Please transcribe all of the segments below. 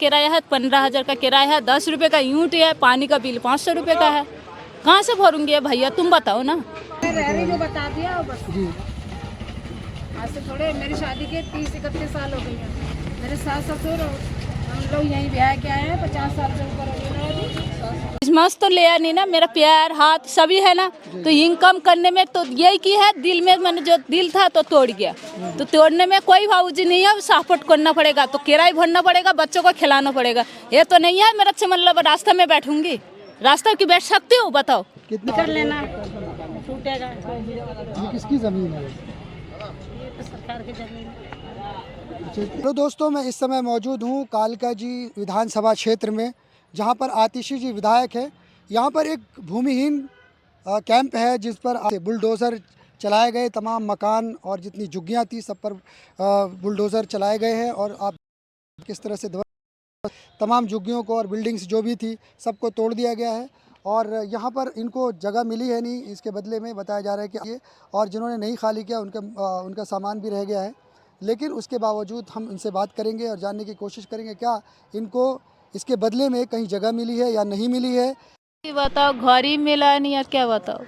किराया है, 15,000 का किराया है, 10 रुपये का यूनिट है, पानी का बिल 500 रुपये का है। कहाँ से भरूंगी भैया, तुम बताओ ना। मैं रह रही हूँ, बता दिया बस जी। आज से थोड़े मेरी शादी के 30-31 साल हो गई हैं। मेरे सास ससुर हम लोग यहीं ब्याह के आए हैं, 50 साल से ऊपर हो गए। क्रिसमस तो लिया नहीं ना, मेरा प्यार हाथ सभी है ना, तो इनकम करने में तो यही की है, दिल में मैंने जो दिल था तो तोड़ गया। तो तोड़ने में कोई बाबूजी नहीं है, सपोर्ट करना पड़ेगा, तो किराया भरना पड़ेगा, बच्चों को खिलाना पड़ेगा। ये तो नहीं है मेरा, अच्छा मतलब रास्ते में बैठूंगी, रास्ते की बैठ सकती हूँ, बताओ कितना कर लेना छूटेगा। ये किसकी जमीन है? ये तो सरकार की जमीन है। तो दोस्तों, मैं इस समय मौजूद हूँ कालका जी विधानसभा क्षेत्र में, जहाँ पर आतिशी जी विधायक है। यहाँ पर एक भूमिहीन कैंप है, जिस पर बुलडोज़र चलाए गए, तमाम मकान और जितनी झुग्गियाँ थी सब पर बुलडोज़र चलाए गए हैं। और आप किस तरह से तमाम झुग्गियों को और बिल्डिंग्स जो भी थी सबको तोड़ दिया गया है। और यहाँ पर इनको जगह मिली है नहीं, इसके बदले में बताया जा रहा है कि ये, और जिन्होंने नहीं खाली किया उनका सामान भी रह गया है। लेकिन उसके बावजूद हम इनसे बात करेंगे और जानने की कोशिश करेंगे क्या इनको इसके बदले में कहीं जगह मिली है या नहीं मिली है। बताओ, घर ही मिला नहीं या क्या बताओ।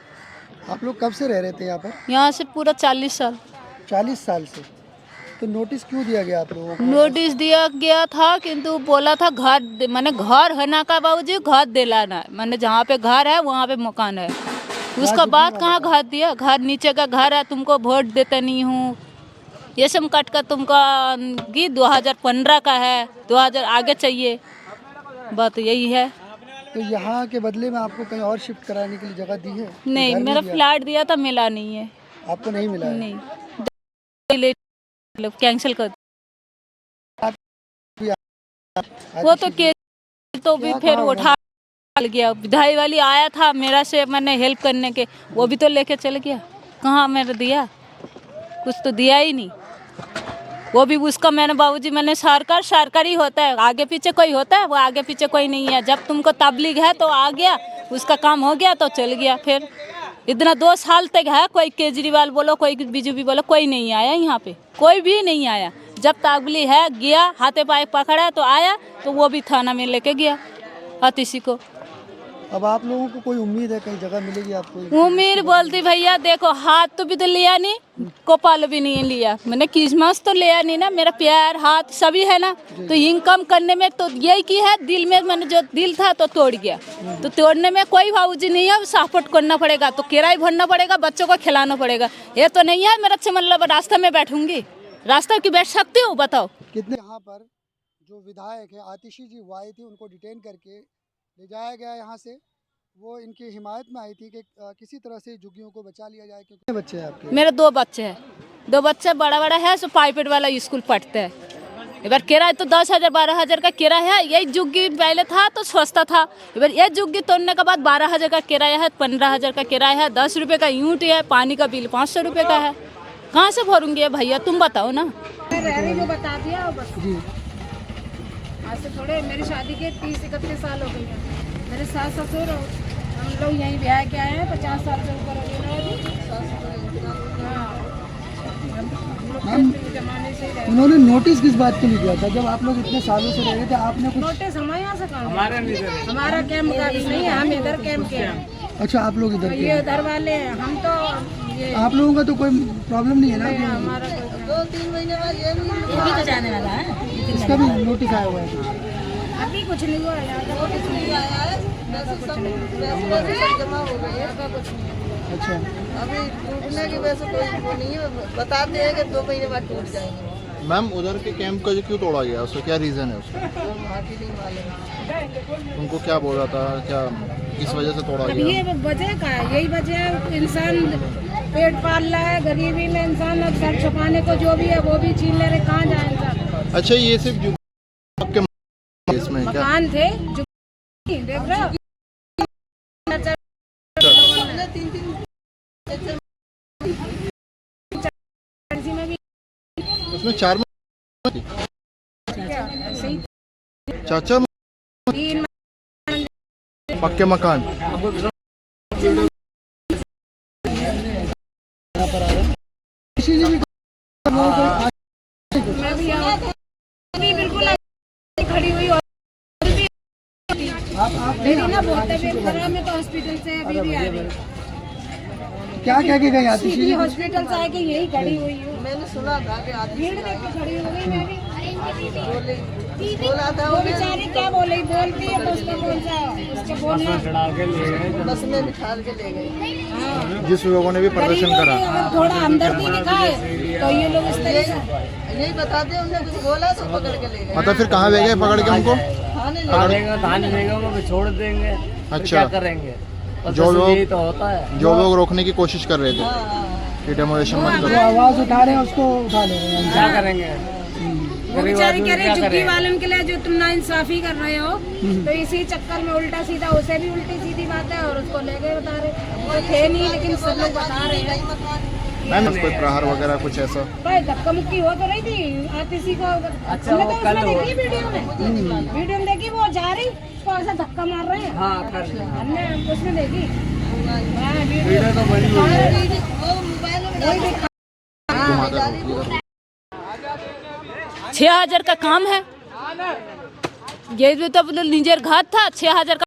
आप लोग कब से रह रहे थे यहाँ पर? यहाँ से पूरा 40 साल। 40 साल से। तो नोटिस क्यों दिया गया आप लोगों को? नोटिस दिया गया था, किंतु बोला था घर, मैंने घर है ना का बाबूजी, घर दिलाना, मैंने जहाँ पे घर है वहाँ पे मकान है। उसका बाद कहाँ घर दिया? घर नीचे का घर है, तुमको वोट देते नहीं हूँ, ये सब कट कर तुमको 2015 का है, 2000 आगे चाहिए, बात यही है। तो यहाँ के बदले में आपको कहीं और शिफ्ट कराने के लिए जगह दी है? नहीं, मेरा फ्लैट दिया था, मिला नहीं है। आपको नहीं मिला है? नहीं, कैंसिल कर। वो तो के तो भी फिर उठा गया, विधाई वाली आया था मेरा से, मैंने हेल्प करने के, वो भी तो लेके चल गया। कहाँ मेरा दिया? कुछ तो दिया ही नहीं। वो भी उसका मैंने बाबूजी, मैंने सरकारी होता है, आगे पीछे कोई होता है? वो आगे पीछे कोई नहीं है। जब तुमको तबलीग है तो आ गया, उसका काम हो गया तो चल गया। फिर इतना 2 साल तक है, कोई केजरीवाल बोलो, कोई बीजेपी बोलो, कोई नहीं आया यहाँ पे, कोई भी नहीं आया। जब तबलीग है गया, हाथे पाए पकड़ा तो आया, तो वो भी थाना में लेके गया आतिशी को। अब आप लोगों को कोई उम्मीद है कहीं जगह मिलेगी आपको? उम्मीद बोलती भैया देखो, हाथ तो भी तो लिया नहीं, कोपाल भी नहीं लिया, मैंने क्रिसमस तो लिया नहीं ना, मेरा प्यार हाथ सभी है ना, तो इनकम करने में तो यही की है, दिल में मैंने जो दिल था तो तोड़ गया। तो तोड़ने में कोई बाबूजी नहीं है, सपोर्ट करना पड़ेगा, तो किराया भरना पड़ेगा, बच्चों को खिलाना पड़ेगा। ये तो नहीं है मेरा, अच्छा मतलब रास्ते में बैठूंगी, रास्ते की बैठ सकती हूँ, बताओ कितने? यहाँ पर जो विधायक है आतिशी जी वो आई थी, उनको डिटेन करके ले जाया गया यहाँ से। वो इनकी हिमायत में आई थी कि किसी तरह से झुग्गियों को बचा लिया जाए। कितने बच्चे हैं आपके? मेरे 2 बच्चे हैं, 2 बच्चे बड़ा है, सो प्राइवेट वाला स्कूल पढ़ते हैं। इधर किराया तो 10,000 12,000 का किराया है। यही झुग्गी पहले था तो सस्ता था, इधर ये झुग्गी तोड़ने के बाद 12,000 का किराया है, 15,000 का किराया है, 10 रुपये का यूनिट है, पानी का बिल 500 रुपये का है। कहाँ से भरूंगी भैया, तुम बताओ ना। मैं रह रही हूँ, बता दिया बस जी। आज से थोड़े मेरी शादी के 30-31 साल हो गई हैं। मेरे सास ससुर हम लोग यहीं ब्याह के आए हैं, 50 साल से ऊपर हो गए। उन्होंने नोटिस किस बात के लिए दिया था जब आप लोग इतने सालों से रह रहे थे? आपने कुछ नोटिस हमारे यहाँ से कहाँ? हमारा कैंप का भी नहीं है, हम इधर कैंप के हैं। अच्छा, आप लोग इधर के ये इधर वाले हैं, हम तो ये आप लोगों का तो कोई प्रॉब्लम नहीं है ना? हमारा 2-3 महीने बाद ये भी तो जाने वाला है। इसका भी नोटिस आया हुआ है? अभी कुछ नहीं हुआ है, कुछ नहीं आया है, जमा हो गई है, कुछ नहीं। अच्छा, अभी टूटने की वजह से कोई वो नहीं है, बताते हैं कि 2 महीने बाद टूट जाएंगे। मैम, उधर के कैंप को क्यों तोड़ा गया, उसका क्या रीज़न है? उसका नहीं मालूम। उनको क्या बोला था, क्या किस वजह से तोड़ा अब गया? ये वजह का है, यही वजह है, इंसान पेट पाल रहा है, गरीबी में इंसान अब सर छुपाने को जो भी है वो भी छीन ले रहे, कहाँ जाए इंसान। अच्छा, ये सिर्फ आपके इसमें क्या मकान थे जो देख रहे हो, उसमें 4 चाचा 3 पक्के मकान। मैं भी बिल्कुल खड़ी हुई। आप मेरी ना बहुत तबीयत खराब है, तो हॉस्पिटल से अभी भी आ रही। क्या कह के गई आतिशी जी? हॉस्पिटल से आके यही खड़ी हुई हूँ। मैंने सुना था कि भीड़ देख के खड़ी हो गई मैं भी। बोला था वो बेचारी क्या बोली, बोलती है तो उसको कौन सा उसके बोलना बस में बिठा के ले गए। जिस लोगों ने भी प्रदर्शन करा, अगर थोड़ा हमदर्दी दिखाए तो ये लोग इस तरह से यही बताते हैं, उन्होंने कुछ बोला तो पकड़ के ले गए। मतलब फिर कहाँ ले गए पकड़ के उनको? थाने ले गए, उनको छोड़ देंगे। फिर अच्छा। क्या करेंगे? बस जो लोग यही तो होता है। जो लोग रोकने की कोशिश कर रहे थे कि डेमोलेशन मत जो करो, आवाज उठा रहे हैं उसको उठा ले रहे हैं। क्या करेंगे? वो बेचारी कह रही झुग्गी वालों के लिए जो तुम ना इंसाफी कर रहे हो, तो इसी चक्कर में उल्टा सीधा उसे भी उल्टी सीधी बात है और उसको ले गए बता रहे। वो थे नहीं, लेकिन सब लोग बता रहे हैं। मैम कोई प्रहार वगैरह कुछ ऐसा? भाई धक्का मुक्की हो तो रही थी आतिशी को। अच्छा, हमने वो तो कल उसमें हुआ। देखी वीडियो में देखी, वो जा रही उसको ऐसा धक्का मार रहे हैं। हाँ, कर लिया। हमने उसमें देखी। हाँ, वीडियो तो बनी हुई है। वही देखा। 6,000 का काम है, ये भी तो निजर घात था। 6,000 का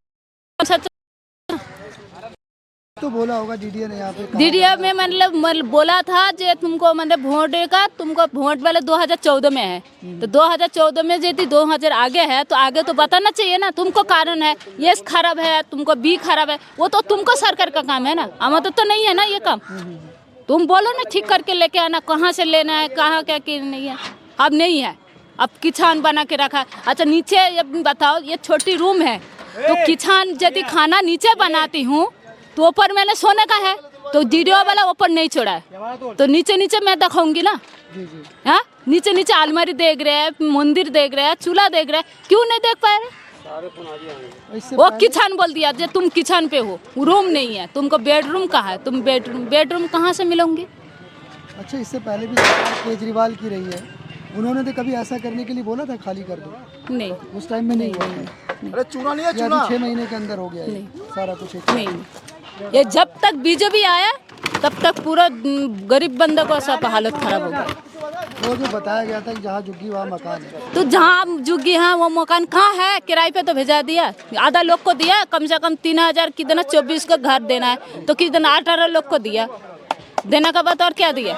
तो बोला होगा डीडीए ने यहाँ पे कहा। डीडीए में मतलब बोला था जे तुमको मतलब वोट का, तुमको वोट वाले 2014 में है, तो 2014 में यदि 2000 आगे है तो आगे तो बताना चाहिए ना। तुमको कारण है ये खराब है, तुमको बी खराब है, वो तो तुमको सरकार का काम है ना, हमारा तो नहीं है ना ये काम। तुम बोलो ना ठीक करके लेके आना, कहाँ से लेना है, कहाँ क्या की नहीं है। अब नहीं है, अब किसान बना के रखा है। अच्छा नीचे ये बताओ, ये छोटी रूम है तो किसान यदि खाना नीचे बनाती हूँ तो ऊपर मैंने सोने का है, तो डीडीओ वाला ऊपर नहीं छोड़ा है, तो नीचे नीचे मैं दिखाऊंगी ना। हाँ, नीचे नीचे अलमारी देख रहे हैं, मंदिर देख रहे हैं, चूल्हा देख रहे हैं, क्यों नहीं देख पा रहे? इससे वो किसान बोल दिया जे तुम किसान पे हो, रूम नहीं है, तुमको बेडरूम कहाँ है, तुम बेडरूम कहाँ से मिलोगे? अच्छा, इससे पहले भी सरकार केजरीवाल की रही है, उन्होंने तो कभी ऐसा करने के लिए बोला था खाली कर दो? नहीं उस टाइम में नहीं हुआ है। अरे चूना नहीं है, ये अभी 6 महीने के अंदर हो गया है सारा कुछ। नहीं, ये जब तक बीजेपी आया तब तक पूरा गरीब बंदे को सब हालत खराब हो गया। वो जो बताया गया था कि जहाँ झुग्गी वहाँ मकान है, तो जहाँ जुगी है वो मकान कहाँ है? किराए पे तो भेजा दिया, आधा लोग को दिया, कम से कम 3,000 कितना 24 का घर देना है, तो कितना 18 लोग को दिया, देने का बाद और क्या दिया?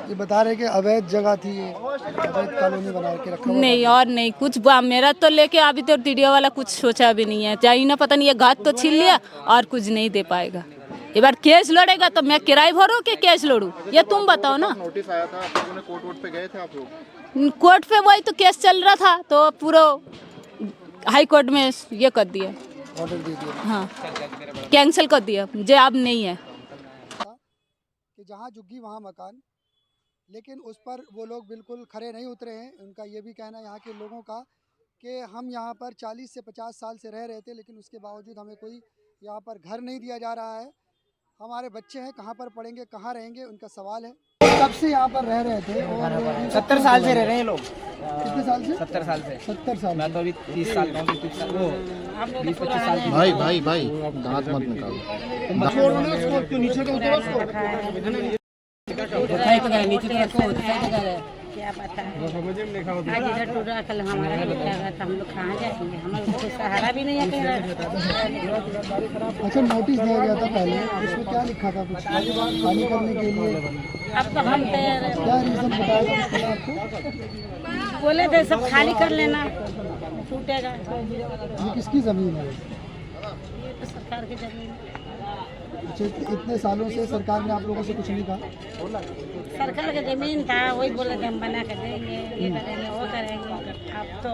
ये बता रहे कि अवैध जगह थी, ये अवैध कॉलोनी बना के रखा हुआ नहीं और नहीं कुछ। मेरा तो लेके अभी तो डीडीओ वाला कुछ सोचा भी नहीं है, चाहिए ना पता नहीं, ये घात तो छीन लिया और कुछ नहीं दे पाएगा। एक बार केस लड़ेगा तो मैं किराए भरूं कि केस लड़ूं, ये तुम बताओ ना। नोटिस आया था, आप लोगों ने कोर्ट पे गए थे आप लोग? कोर्ट पे वही तो केस चल रहा था, तो पूरा हाई कोर्ट में ये कर दिया, ऑर्डर दे दिया हाँ कैंसिल कर दिया, जो अब नहीं है। कि जहाँ झुग्गी वहाँ मकान, लेकिन उस पर वो लोग बिल्कुल खरे नहीं उतरे हैं। उनका ये भी कहना है यहाँ के लोगों का कि हम यहाँ पर 40 से 50 साल से रह रहे थे, लेकिन उसके बावजूद हमें कोई यहाँ पर घर नहीं दिया जा रहा है। हमारे बच्चे हैं, कहाँ पर पढ़ेंगे, कहाँ रहेंगे, उनका सवाल है। कब से यहाँ पर रह रहे थे? और 70 साल से रह रहे हैं लोग। कितने साल से? 70 साल से। 70 साल। मैं तो अभी 30 साल, 20-25 साल। भाई दांत मत निकालो। क्या पता है आज इधर टूटा, कल हमारा भी क्या था, हम लोग कहाँ जाएंगे, हमारे को सहारा भी नहीं है कहीं। अच्छा, नोटिस दिया गया था पहले, उसमें क्या लिखा था? कुछ खाली करने के लिए अब तो हम क्या रीज़न बताया था उसके आपको? बोले थे सब खाली कर लेना, टूटेगा। ये किसकी ज़मीन है? ये तो सरकार की जमीन है। अच्छा, इतने सालों से सरकार ने आप लोगों से कुछ नहीं कहा? सरकार का जमीन था, वही बोले थे हम बना कर देंगे, ये करेंगे, वो करेंगे। अब तो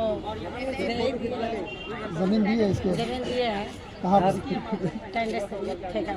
ज़मीन दी है इसके? जमीन दिए है, कहाँ पर? टेंडर से ठेका।